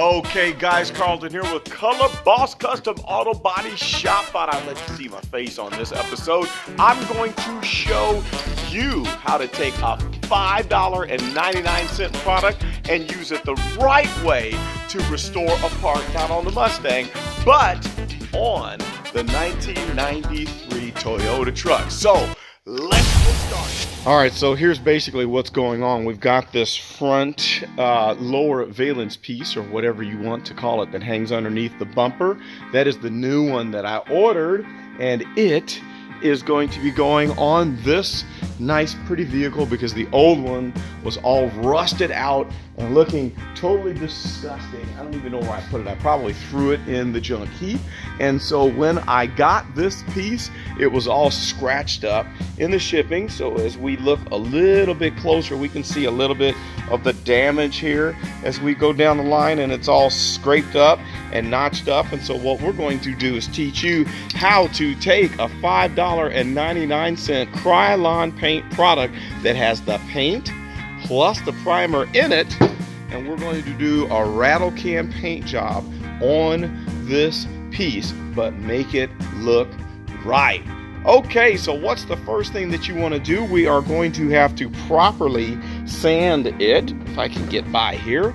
Okay guys, Carlton here with Color Boss Custom Auto Body Shop. Thought I'd let you see my face on this episode. I'm going to show you how to take a $5.99 product and use it the right way to restore a part, not on the Mustang, but on the 1993 Toyota truck. So let's get started. All right, so here's basically what's going on. We've got this front lower valence piece, or whatever you want to call it, that hangs underneath the bumper. That is the new one that I ordered, and it is going to be going on this nice pretty vehicle because the old one was all rusted out and looking totally disgusting. I don't even know where I put it. I probably threw it in the junk heap. And so when I got this piece, it was all scratched up in the shipping. So as we look a little bit closer, we can see a little bit of the damage here as we go down the line, and it's all scraped up and notched up. And so what we're going to do is teach you how to take a $5.99 Krylon paint product that has the paint plus the primer in it, and we're going to do a rattle can paint job on this piece, but make it look right. Okay, so what's the first thing that you want to do? We are going to have to properly sand it. If I can get by here.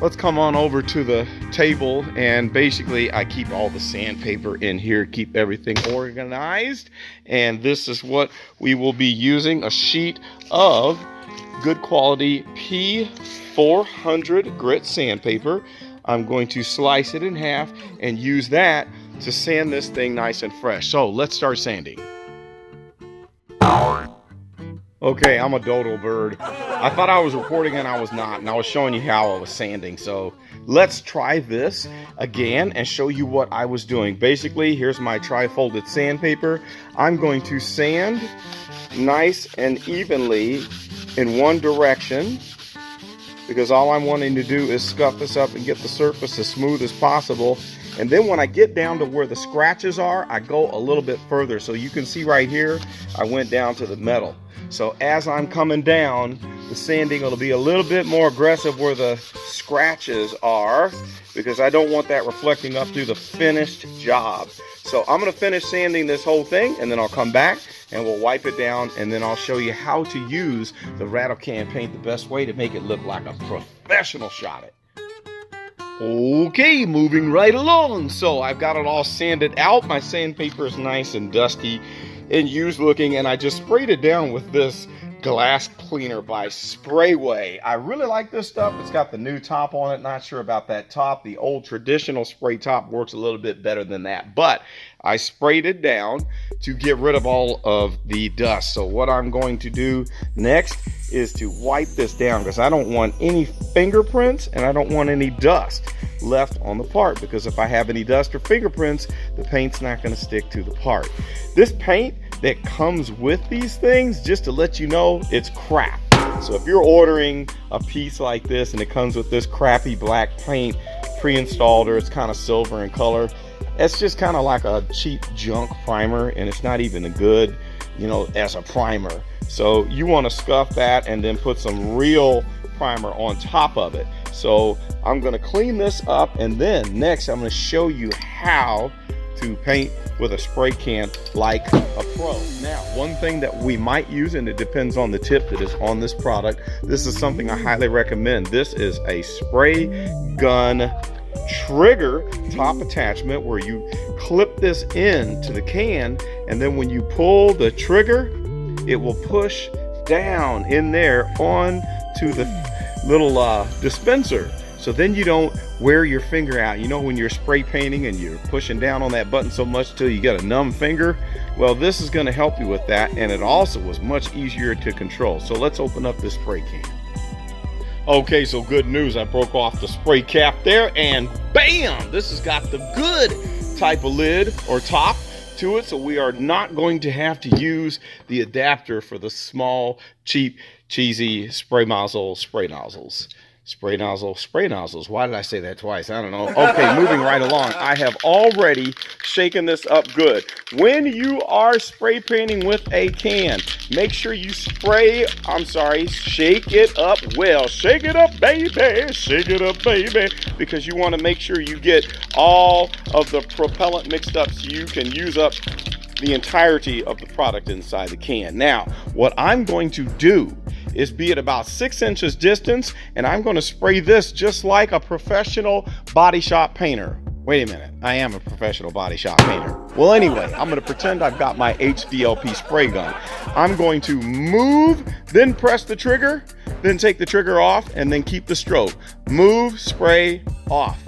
Let's come on over to the table, and basically I keep all the sandpaper in here, keep everything organized, and this is what we will be using, a sheet of good quality P400 grit sandpaper. I'm going to slice it in half and use that to sand this thing nice and fresh. So let's start sanding. Okay, I'm a dodo bird. I thought I was recording and I was not, and I was showing you how I was sanding. So let's try this again and show you what I was doing. Basically, here's my tri-folded sandpaper. I'm going to sand nice and evenly in one direction, because all I'm wanting to do is scuff this up and get the surface as smooth as possible. And then when I get down to where the scratches are, I go a little bit further. So you can see right here, I went down to the metal. So as I'm coming down, the sanding will be a little bit more aggressive where the scratches are, because I don't want that reflecting up through the finished job. So I'm going to finish sanding this whole thing, and then I'll come back and we'll wipe it down, and then I'll show you how to use the rattle can paint the best way to make it look like a professional shot it. Okay, moving right along. So I've got it all sanded out. My sandpaper is nice and dusty and used looking, and I just sprayed it down with this glass cleaner by Sprayway. I really like this stuff. It's got the new top on it. Not sure about that top. The old traditional spray top works a little bit better than that, but I sprayed it down to get rid of all of the dust. So what I'm going to do next is to wipe this down, because I don't want any fingerprints and I don't want any dust left on the part, because if I have any dust or fingerprints, the paint's not going to stick to the part. This paint that comes with these things, just to let you know, it's crap. So if you're ordering a piece like this and it comes with this crappy black paint pre-installed, or it's kind of silver in color, it's just kind of like a cheap junk primer, and it's not even a good, you know, as a primer. So you want to scuff that and then put some real primer on top of it. So I'm going to clean this up, and then next I'm going to show you how to paint with a spray can like a pro. Now, one thing that we might use, and it depends on the tip that is on this product, this is something I highly recommend. This is a spray gun trigger top attachment, where you clip this into the can, and then when you pull the trigger, it will push down in there onto the little dispenser. So then you don't wear your finger out. You know, when you're spray painting and you're pushing down on that button so much till you get a numb finger? Well, this is going to help you with that, and it also was much easier to control. So let's open up this spray can. Okay, so good news. I broke off the spray cap there, and bam! This has got the good type of lid or top to it, so we are not going to have to use the adapter for the small, cheap, cheesy spray nozzles. Spray nozzles. Why did I say that twice? I don't know. Okay, moving right along. I have already shaken this up good. When you are spray painting with a can, make sure you shake it up well. Shake it up, baby. Shake it up, baby. Because you want to make sure you get all of the propellant mixed up so you can use up the entirety of the product inside the can. Now, what I'm going to do is be at about 6 inches distance, and I'm going to spray this just like a professional body shop painter. Wait a minute, I am a professional body shop painter. Well, anyway, I'm going to pretend I've got my HVLP spray gun. I'm going to move, then press the trigger, then take the trigger off, and then keep the stroke. Move, spray, off.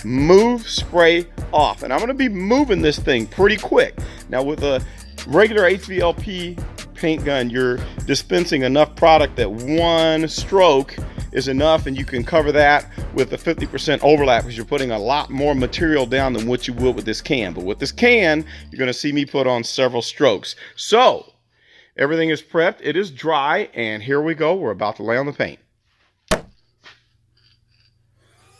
Move, spray, off. And I'm going to be moving this thing pretty quick. Now, with a regular HVLP paint gun, you're dispensing enough product that one stroke is enough, and you can cover that with a 50% overlap because you're putting a lot more material down than what you would with this can. But with this can, you're going to see me put on several strokes. So everything is prepped, it is dry, and here we go. We're about to lay on the paint.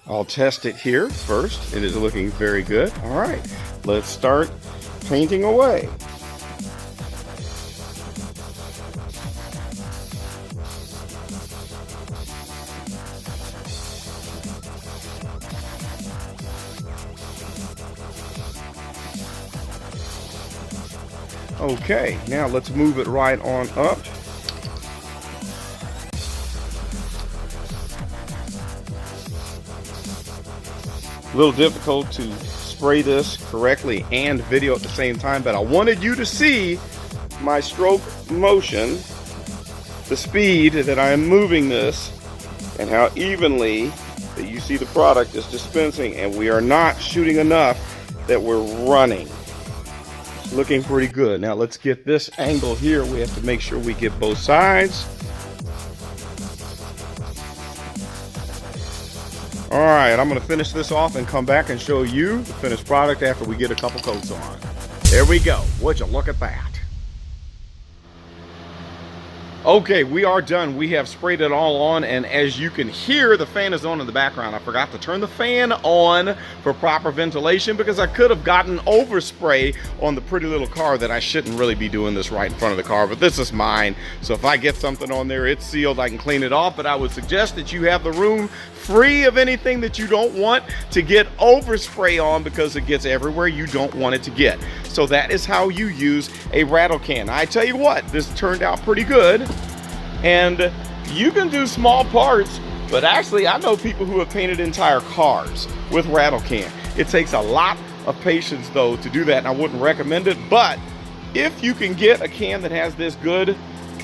I'll test it here first. It is looking very good. All right, let's start painting away. Okay, now let's move it right on up. A little difficult to spray this correctly and video at the same time, but I wanted you to see my stroke motion, the speed that I am moving this, and how evenly that you see the product is dispensing, and we are not shooting enough that we're running. It's looking pretty good. Now let's get this angle here. We have to make sure we get both sides. All right, I'm going to finish this off and come back and show you the finished product after we get a couple coats on. There we go. Would you look at that? Okay, we are done. We have sprayed it all on, and as you can hear, the fan is on in the background. I forgot to turn the fan on for proper ventilation because I could have gotten overspray on the pretty little car that I shouldn't really be doing this right in front of the car, but this is mine. So if I get something on there, it's sealed, I can clean it off, but I would suggest that you have the room free of anything that you don't want to get overspray on because it gets everywhere you don't want it to get. So that is how you use a rattle can. I tell you what, this turned out pretty good. And you can do small parts, but actually I know people who have painted entire cars with rattle can. It takes a lot of patience though to do that, and I wouldn't recommend it. But if you can get a can that has this good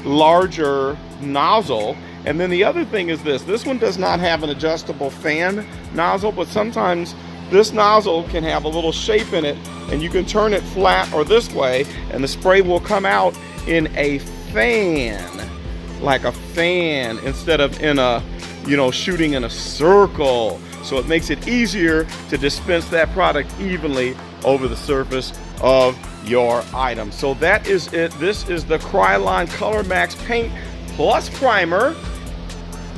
larger nozzle, and then the other thing is this one does not have an adjustable fan nozzle, but sometimes this nozzle can have a little shape in it, and you can turn it flat or this way, and the spray will come out in a fan, like a fan, instead of in a, shooting in a circle. So it makes it easier to dispense that product evenly over the surface of your item. So that is it. This is the Krylon Color Max Paint Plus Primer.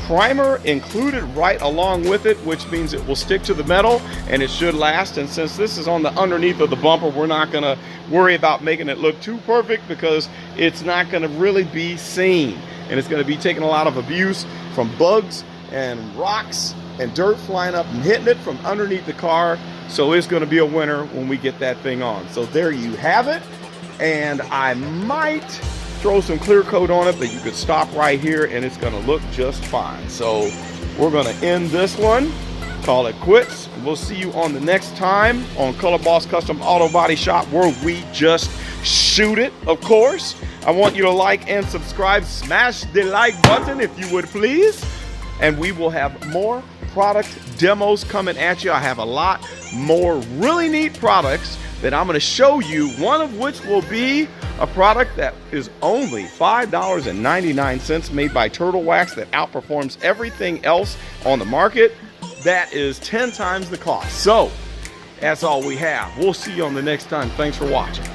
Primer included right along with it, which means it will stick to the metal and it should last. And since this is on the underneath of the bumper, we're not going to worry about making it look too perfect because it's not going to really be seen. And it's going to be taking a lot of abuse from bugs and rocks and dirt flying up and hitting it from underneath the car. So it's going to be a winner when we get that thing on. So there you have it. And I might throw some clear coat on it, but you could stop right here and it's going to look just fine. So we're going to end this one, call it quits. We'll see you on the next time on Color Boss Custom Auto Body Shop, where we just shoot it, of course. I want you to like and subscribe. Smash the like button if you would please. And we will have more product demos coming at you. I have a lot more really neat products that I'm going to show you, one of which will be a product that is only $5.99 made by Turtle Wax that outperforms everything else on the market. That is 10 times the cost. So that's all we have. We'll see you on the next time. Thanks for watching.